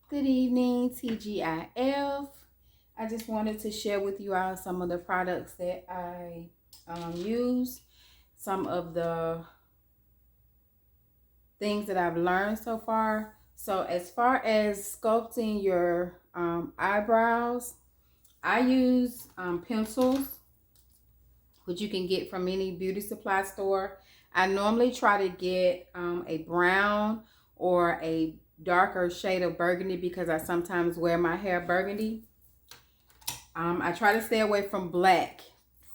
Good evening, TGIF. I just wanted to share with you all some of the products that I use, some of the things that I've learned so far. So as far as sculpting your eyebrows, I use pencils, which you can get from any beauty supply store. I normally try to get a brown or a darker shade of burgundy because I sometimes wear my hair burgundy. I try to stay away from black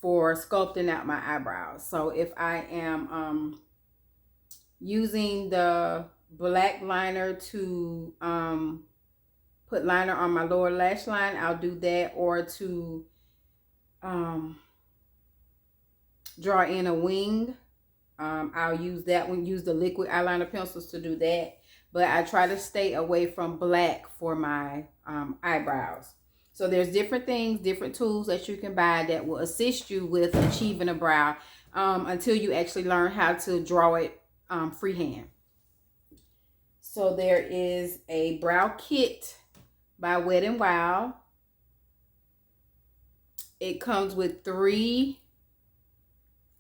for sculpting out my eyebrows. So if I am using the black liner to put liner on my lower lash line, I'll do that, or to draw in a wing. I'll use that one, use the liquid eyeliner pencils to do that. But I try to stay away from black for my eyebrows. So there's different things, different tools that you can buy that will assist you with achieving a brow until you actually learn how to draw it freehand. So there is a brow kit by Wet n Wild. It comes with 3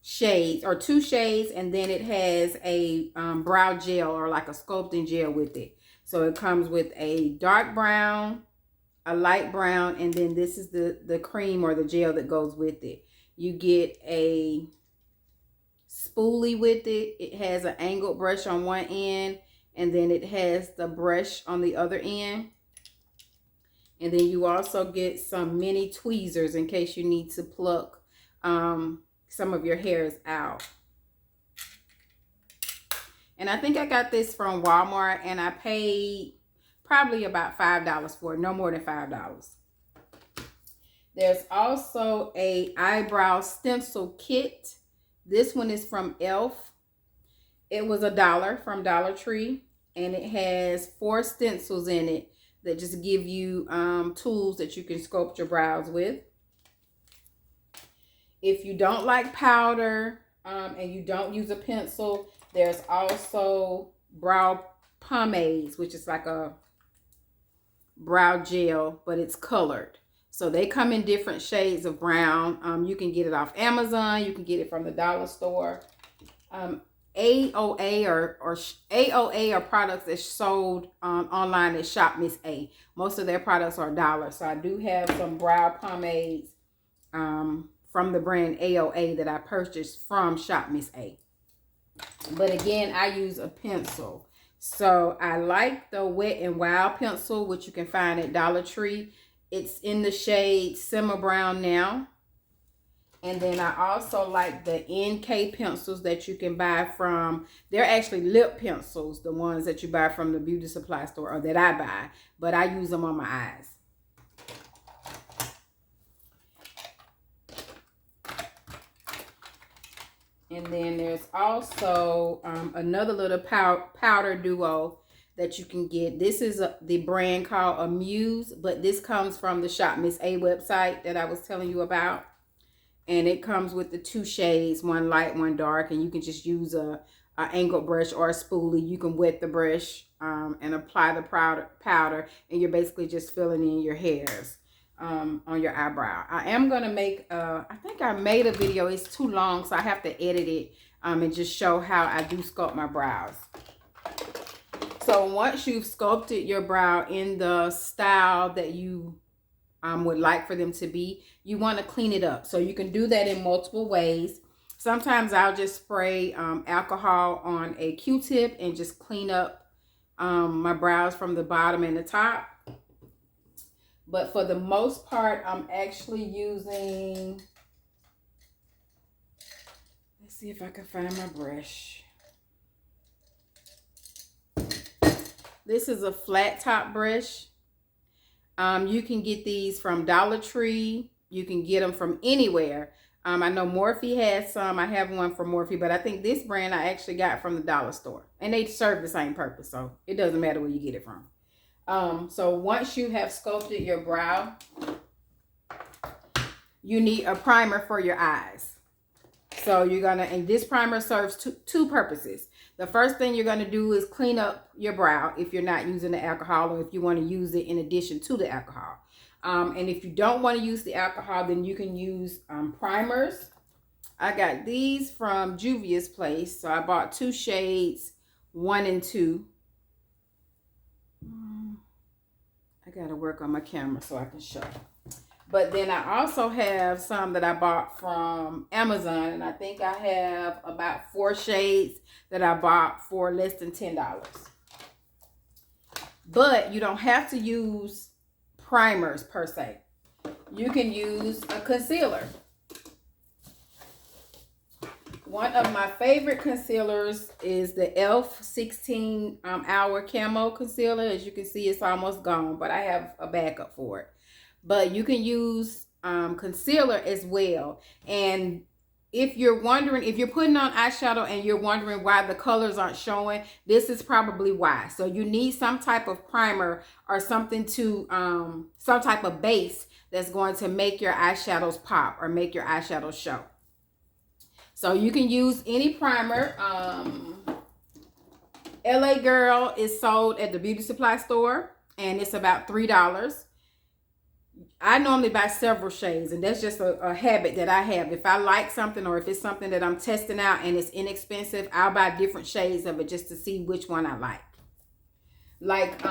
shades or 2 shades, and then it has a brow gel or like a sculpting gel with it. So it comes with a dark brown, a light brown, and then this is the cream or the gel that goes with it. You get a spoolie with it. It has an angled brush on one end, and then it has the brush on the other end. And then you also get some mini tweezers in case you need to pluck some of your hairs out. And I think I got this from Walmart, and I paid probably about $5 for it, no more than $5. There's also a Eyebrow Stencil Kit. This one is from e.l.f. It was $1 from Dollar Tree, and it has 4 stencils in it that just give you tools that you can sculpt your brows with. If you don't like powder and you don't use a pencil, there's also brow pomades, which is like a brow gel, but it's colored. So they come in different shades of brown. You can get it off Amazon. You can get it from the dollar store. AOA are products that's sold online at Shop Miss A. Most of their products are $1. So I do have some brow pomades from the brand AOA that I purchased from Shop Miss A. But again, I use a pencil. So I like the Wet n Wild pencil, which you can find at Dollar Tree. It's in the shade Simmer Brown now. And then I also like the NK pencils that you can buy from, they're actually lip pencils, the ones that you buy from the beauty supply store, or that I buy, but I use them on my eyes. And then there's also another little powder duo that you can get. This is the brand called Amuse, but this comes from the Shop Miss A website that I was telling you about. And it comes with the 2 shades, one light, one dark, and you can just use a angled brush or a spoolie. You can wet the brush and apply the powder, and you're basically just filling in your hairs on your eyebrow. I am going to make, I think I made a video. It's too long, so I have to edit it and just show how I do sculpt my brows. So once you've sculpted your brow in the style that you would like for them to be, you want to clean it up. So you can do that in multiple ways. Sometimes I'll just spray alcohol on a Q-tip and just clean up my brows from the bottom and the top. But for the most part, I'm actually using, let's see if I can find my brush. This is a flat top brush. You can get these from Dollar Tree. You can get them from anywhere. I know Morphe has some. I have one from Morphe, but I think this brand I actually got from the dollar store. And they serve the same purpose, so it doesn't matter where you get it from. So once you have sculpted your brow, you need a primer for your eyes. So you're gonna, and this primer serves two purposes. The first thing you're going to do is clean up your brow if you're not using the alcohol, or if you want to use it in addition to the alcohol. And if you don't want to use the alcohol, then you can use primers. I got these from Juvia's place. So I bought 2 shades, 1 and 2. I got to work on my camera so I can show. But then I also have some that I bought from Amazon. And I think I have about 4 shades that I bought for less than $10. But you don't have to use primers per se. You can use a concealer. One of my favorite concealers is the e.l.f. 16 Hour Camo Concealer. As you can see, it's almost gone, but I have a backup for it. But you can use concealer as well. And if you're wondering, if you're putting on eyeshadow and you're wondering why the colors aren't showing, this is probably why. So you need some type of primer or something to, some type of base that's going to make your eyeshadows pop or make your eyeshadows show. So you can use any primer. LA Girl is sold at the beauty supply store, and it's about $3. I normally buy several shades, and that's just a habit that I have. If I like something, or if it's something that I'm testing out and it's inexpensive, I'll buy different shades of it just to see which one I like. Like,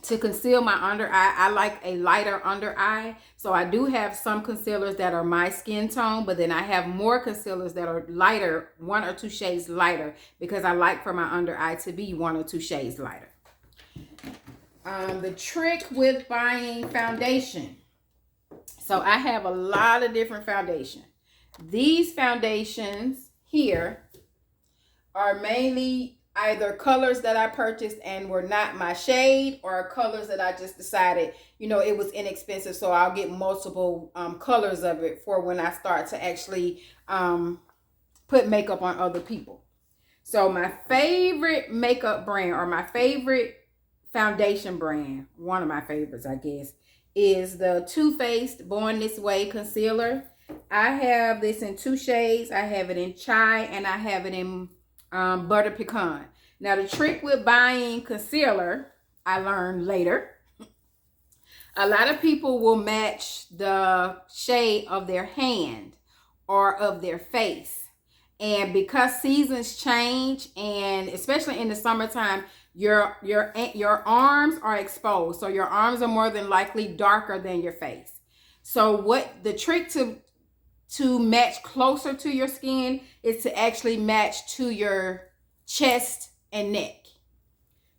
to conceal my under eye, I like a lighter under eye. So I do have some concealers that are my skin tone, but then I have more concealers that are lighter, 1 or 2 shades lighter, because I like for my under eye to be 1 or 2 shades lighter. The trick with buying foundation. So I have a lot of different foundation. These foundations here are mainly either colors that I purchased and were not my shade, or colors that I just decided, you know, it was inexpensive, so I'll get multiple colors of it for when I start to actually put makeup on other people. So my favorite makeup brand, or my favorite foundation brand, one of my favorites I guess, is the Too Faced Born This Way Concealer. I have this in 2 shades. I have it in Chai and I have it in Butter Pecan. Now the trick with buying concealer, I learned later, a lot of people will match the shade of their hand or of their face. And because seasons change, and especially in the summertime, your arms are exposed. So your arms are more than likely darker than your face. So what the trick to match closer to your skin is to actually match to your chest and neck.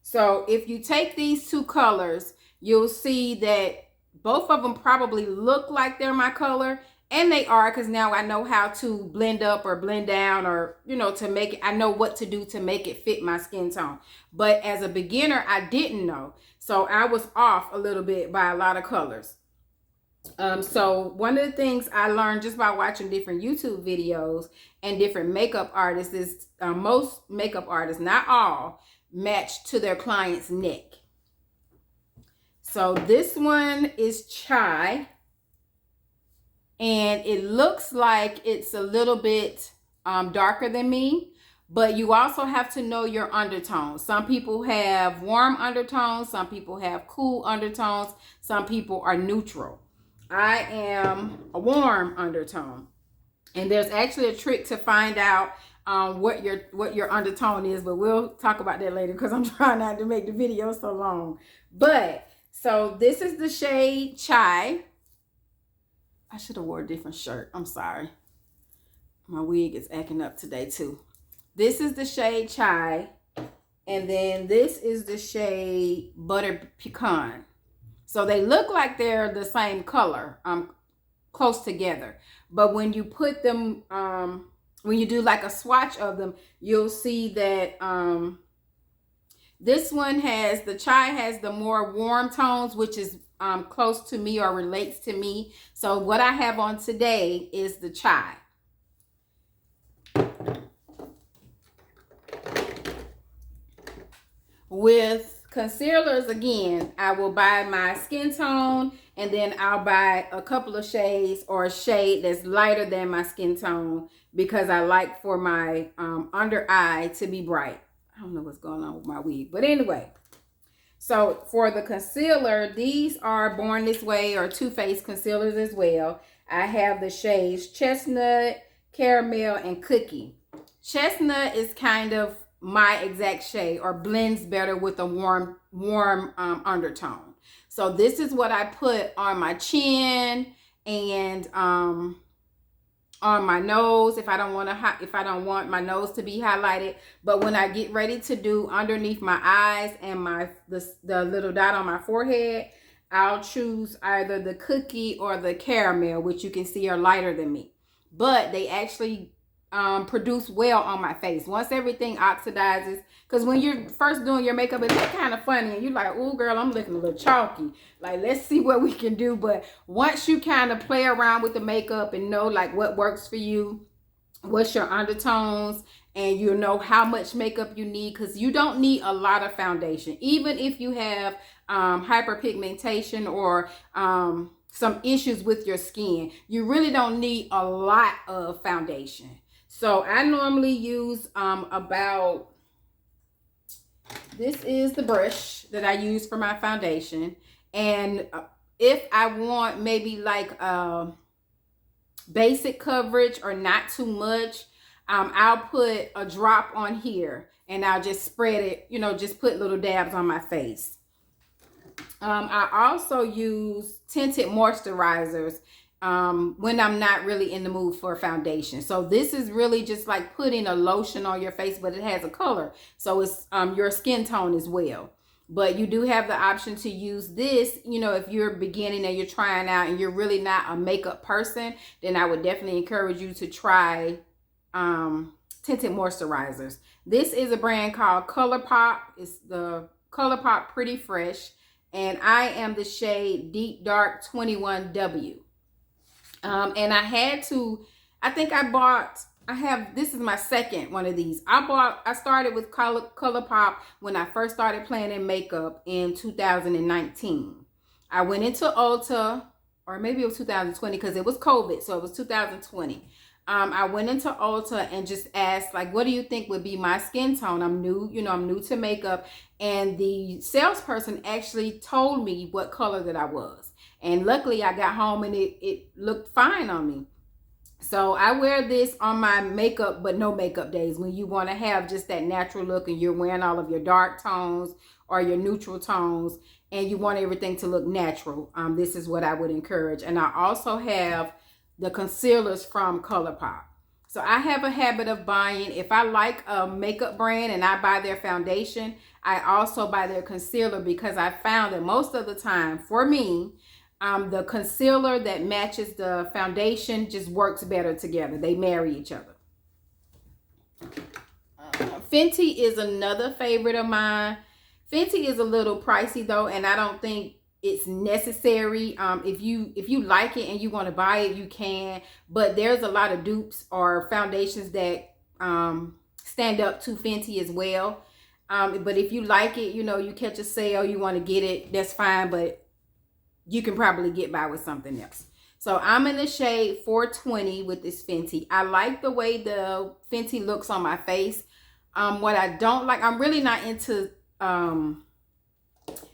So if you take these 2 colors, you'll see that both of them probably look like they're my color, and they are, because now I know how to blend up or blend down, or, you know, to make it, I know what to do to make it fit my skin tone. But as a beginner, I didn't know. So I was off a little bit by a lot of colors. So one of the things I learned just by watching different YouTube videos and different makeup artists is most makeup artists, not all, match to their client's neck. So this one is Chai, and it looks like it's a little bit darker than me, but you also have to know your undertones. Some people have warm undertones, some people have cool undertones, some people are neutral. I am a warm undertone, and there's actually a trick to find out what your undertone is, but we'll talk about that later because I'm trying not to make the video so long. But so this is the shade Chai. I should have wore a different shirt. I'm sorry. My wig is acting up today too. This is the shade Chai, and then this is the shade Butter Pecan. So they look like they're the same color, close together. But when you put them, when you do like a swatch of them, you'll see that this one has, the Chai has the more warm tones, which is close to me or relates to me. So what I have on today is the Chai. With concealers, again, I will buy my skin tone, and then I'll buy a couple of shades or a shade that's lighter than my skin tone, because I like for my under eye to be bright. I don't know what's going on with my wig, but anyway. So for the concealer, these are Born This Way or Too Faced concealers as well. I have the shades Chestnut, Caramel, and Cookie. Chestnut is kind of my exact shade, or blends better with a warm undertone. So this is what I put on my chin and on my nose if I don't want my nose to be highlighted. But when I get ready to do underneath my eyes and the little dot on my forehead, I'll choose either the Cookie or the Caramel, which you can see are lighter than me. But they actually produce well on my face once everything oxidizes, because when you're first doing your makeup, it's kind of funny and you're like, oh girl, I'm looking a little chalky, like let's see what we can do. But once you kind of play around with the makeup and know like what works for you, what's your undertones, and you know how much makeup you need, because you don't need a lot of foundation. Even if you have hyperpigmentation or some issues with your skin, you really don't need a lot of foundation. So I normally use this is the brush that I use for my foundation. And if I want maybe like basic coverage or not too much, I'll put a drop on here and I'll just spread it, you know, just put little dabs on my face. I also use Tinted Moisturizers when I'm not really in the mood for foundation. So this is really just like putting a lotion on your face, but it has a color, so it's your skin tone as well. But you do have the option to use this, you know, if you're beginning and you're trying out and you're really not a makeup person, then I would definitely encourage you to try Tinted Moisturizers. This is a brand called ColourPop. It's the ColourPop Pretty Fresh, and I am the shade Deep Dark 21W. And this is my second one of these. I started with ColourPop when I first started playing in makeup in 2019. I went into Ulta, or maybe it was 2020 because it was COVID, so it was 2020. I went into Ulta and just asked, like, what do you think would be my skin tone? I'm new, you know, I'm new to makeup. And the salesperson actually told me what color that I was. And luckily I got home and it looked fine on me. So I wear this on my makeup but no makeup days, when you want to have just that natural look and you're wearing all of your dark tones or your neutral tones and you want everything to look natural. This is what I would encourage. And I also have the concealers from ColourPop. So I have a habit of buying, if I like a makeup brand and I buy their foundation, I also buy their concealer, because I found that most of the time for me, the concealer that matches the foundation just works better together. They marry each other. Fenty is another favorite of mine. Fenty is a little pricey though, and I don't think it's necessary. If you like it and you want to buy it, you can. But there's a lot of dupes or foundations that stand up to Fenty as well. But if you like it, you know, you catch a sale, you want to get it, that's fine. But you can probably get by with something else. So I'm in the shade 420 with this Fenty. I like the way the Fenty looks on my face. What I don't like, I'm really not into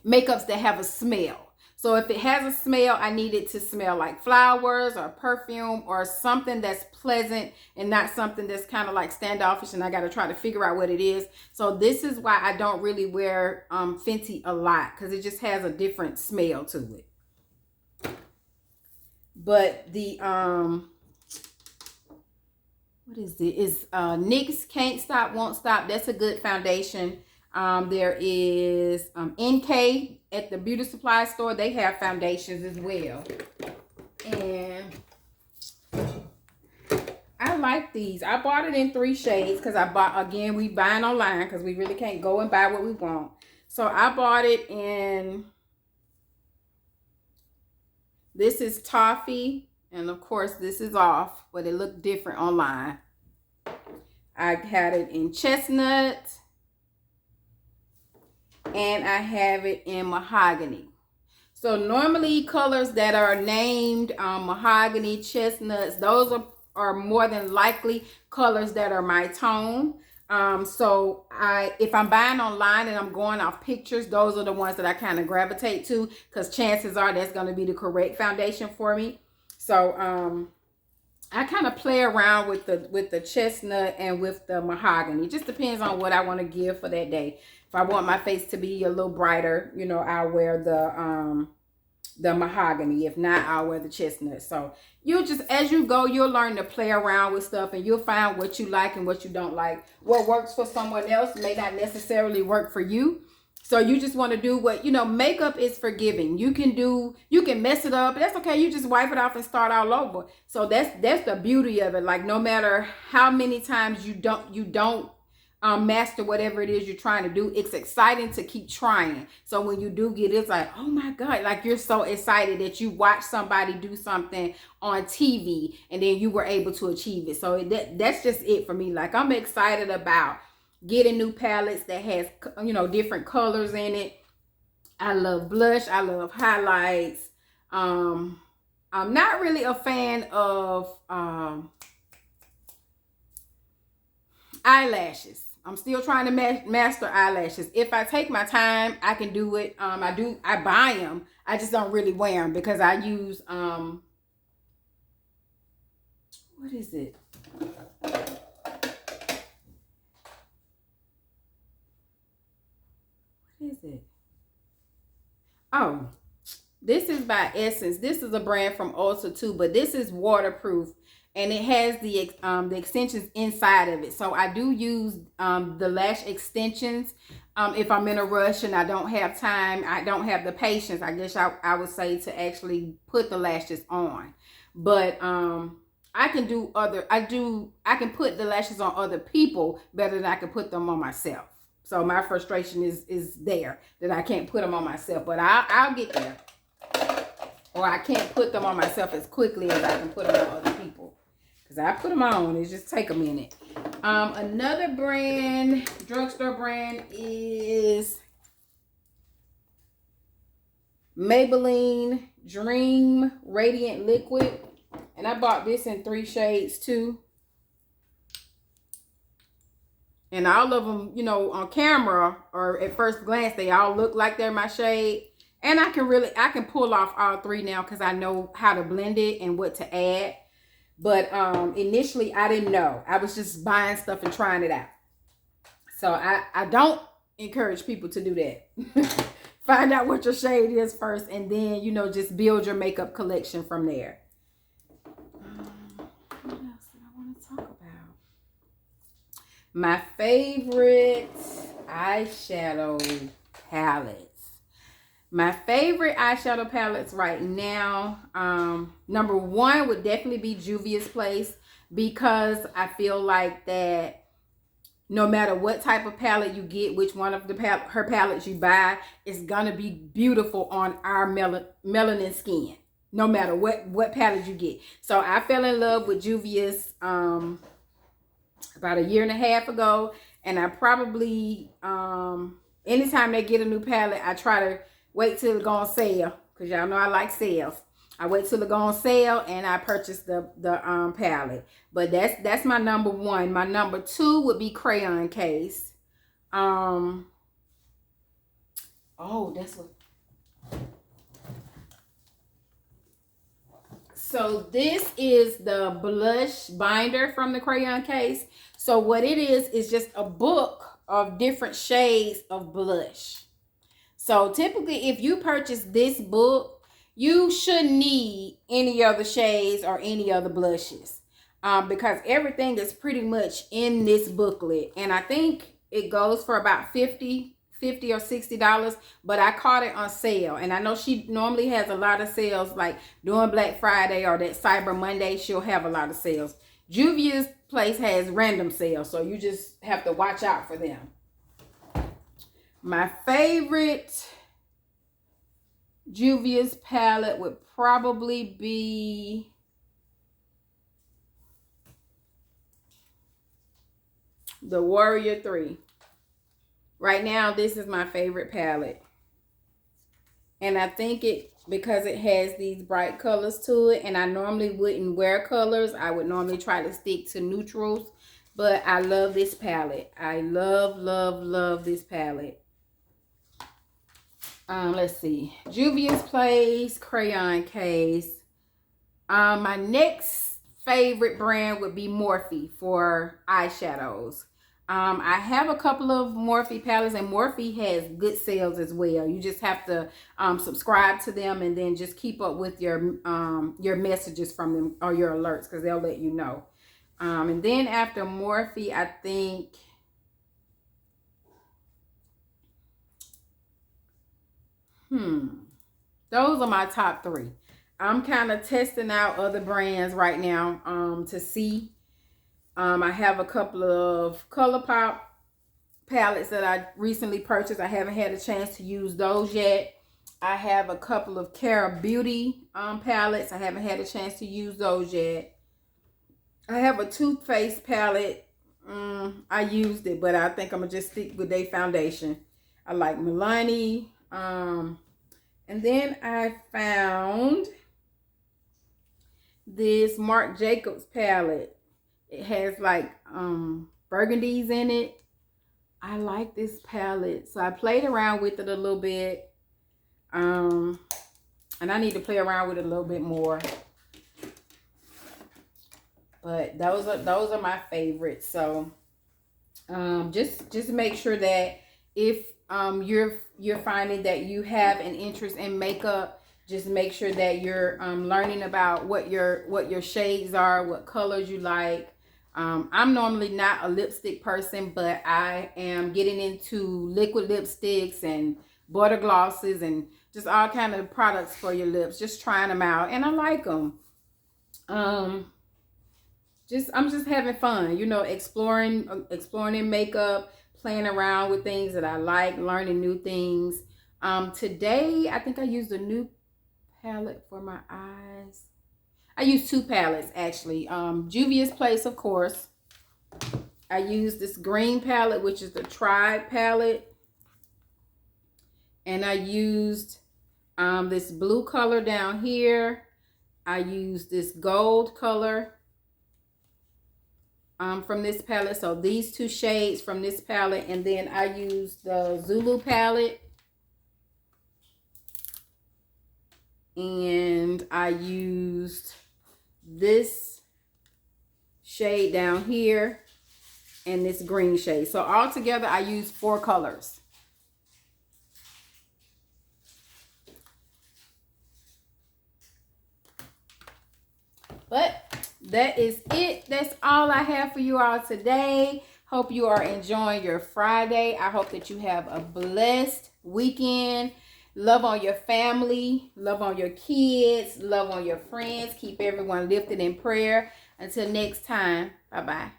makeups that have a smell. So if it has a smell, I need it to smell like flowers or perfume or something that's pleasant and not something that's kind of like standoffish and I got to try to figure out what it is. So this is why I don't really wear Fenty a lot, because it just has a different smell to it. But the what is it? Is NYX Can't Stop Won't Stop. That's a good foundation. There is NK at the beauty supply store. They have foundations as well. And I like these. I bought it in 3 shades because we buying online because we really can't go and buy what we want. So I bought it in, this is Toffee, and of course this is off, but it looked different online. I had it in Chestnut, and I have it in mahogany. So normally colors that are named mahogany, chestnuts, those are more than likely colors that are my tone. So if I'm buying online and I'm going off pictures, those are the ones that I kind of gravitate to, because chances are that's going to be the correct foundation for me. So I kind of play around with the chestnut and with the mahogany. It just depends on what I want to give for that day. If I want my face to be a little brighter, you know, I'll wear the mahogany. If not, I'll wear the chestnut. So you'll just, as you go, you'll learn to play around with stuff, and you'll find what you like and what you don't like. What works for someone else may not necessarily work for you. So you just want to do what, you know, makeup is forgiving. You can mess it up. That's okay. You just wipe it off and start all over. So that's the beauty of it. Like, no matter how many times you don't master whatever it is you're trying to do, it's exciting to keep trying. So when you do get it, it's like, oh my God, like you're so excited that you watch somebody do something on TV and then you were able to achieve it. So that's just it for me. Like, I'm excited about getting new palettes that has, you know, different colors in it. I love blush. I love highlights. I'm not really a fan of eyelashes. I'm still trying to master eyelashes. If I take my time, I can do it. I buy them. I just don't really wear them because I use, what is it? What is it? Oh, this is by Essence. This is a brand from Ulta too, but this is waterproof. And it has the extensions inside of it. So I do use the lash extensions if I'm in a rush and I don't have time. I don't have the patience, I guess I would say, to actually put the lashes on. But I can do I can put the lashes on other people better than I can put them on myself. So my frustration is there that I can't put them on myself. But I'll get there. Or I can't put them on myself as quickly as I can put them on other people. Because I put them on, it just take a minute. Another brand, drugstore brand, is Maybelline Dream Radiant Liquid. And I bought this in 3 shades too. And all of them, you know, on camera or at first glance, they all look like they're my shade. And I can pull off all 3 now because I know how to blend it and what to add. But initially, I didn't know. I was just buying stuff and trying it out. So I don't encourage people to do that. Find out what your shade is first, and then, you know, just build your makeup collection from there. What else did I want to talk about? My favorite eyeshadow palettes. My favorite eyeshadow palettes right now, number 1 would definitely be Juvia's Place, because I feel like that no matter what type of palette you get, which one of her palettes you buy, is going to be beautiful on our melanin skin, no matter what palette you get. So I fell in love with Juvia's about a year and a half ago, and I probably, anytime they get a new palette, I try to wait till it go on sale, because y'all know I like sales. I wait till it go on sale and I purchase the palette. But that's my number 1. My number 2 would be Crayon Case. Oh, that's what. So this is the blush binder from the Crayon Case. So what it is just a book of different shades of blush. So typically, if you purchase this book, you shouldn't need any other shades or any other blushes, because everything is pretty much in this booklet. And I think it goes for about $50 or $60, but I caught it on sale. And I know she normally has a lot of sales, like during Black Friday or that Cyber Monday, she'll have a lot of sales. Juvia's Place has random sales, so you just have to watch out for them. My favorite Juvia's palette would probably be the Warrior 3. Right now, this is my favorite palette. And I think because it has these bright colors to it, and I normally wouldn't wear colors. I would normally try to stick to neutrals. But I love this palette. I love, love, love this palette. Let's see. Juvia's Place Crayon Case. My next favorite brand would be Morphe for eyeshadows. I have a couple of Morphe palettes, and Morphe has good sales as well. You just have to subscribe to them and then just keep up with your messages from them or your alerts, because they'll let you know. And then after Morphe, I think those are my top 3. I'm kind of testing out other brands right now to see. I have a couple of ColourPop palettes that I recently purchased. I haven't had a chance to use those yet. I have a couple of Cara Beauty palettes. I haven't had a chance to use those yet. I have a Too Faced palette. I used it, but I think I'm going to just stick with their foundation. I like Maybelline. And then I found this Marc Jacobs palette. It has like burgundies in it. I like this palette. So I played around with it a little bit. And I need to play around with it a little bit more. But those are my favorites. So just make sure that if you're finding that you have an interest in makeup, just make sure that you're learning about what your shades are, what colors you like. I'm normally not a lipstick person, but I am getting into liquid lipsticks and butter glosses and just all kind of products for your lips. Just trying them out, and I like them. I'm just having fun, you know, exploring in makeup, playing around with things that I like, learning new things. Today, I think I used a new palette for my eyes. I used 2 palettes, actually. Juvia's Place, of course. I used this green palette, which is the Tribe palette. And I used this blue color down here. I used this gold color from this palette. So these 2 shades from this palette. And then I used the Zulu palette. And I used this shade down here and this green shade. So all together I used 4 colors. But that is it. That's all I have for you all today. Hope you are enjoying your Friday. I hope that you have a blessed weekend. Love on your family. Love on your kids. Love on your friends. Keep everyone lifted in prayer. Until next time. Bye-bye.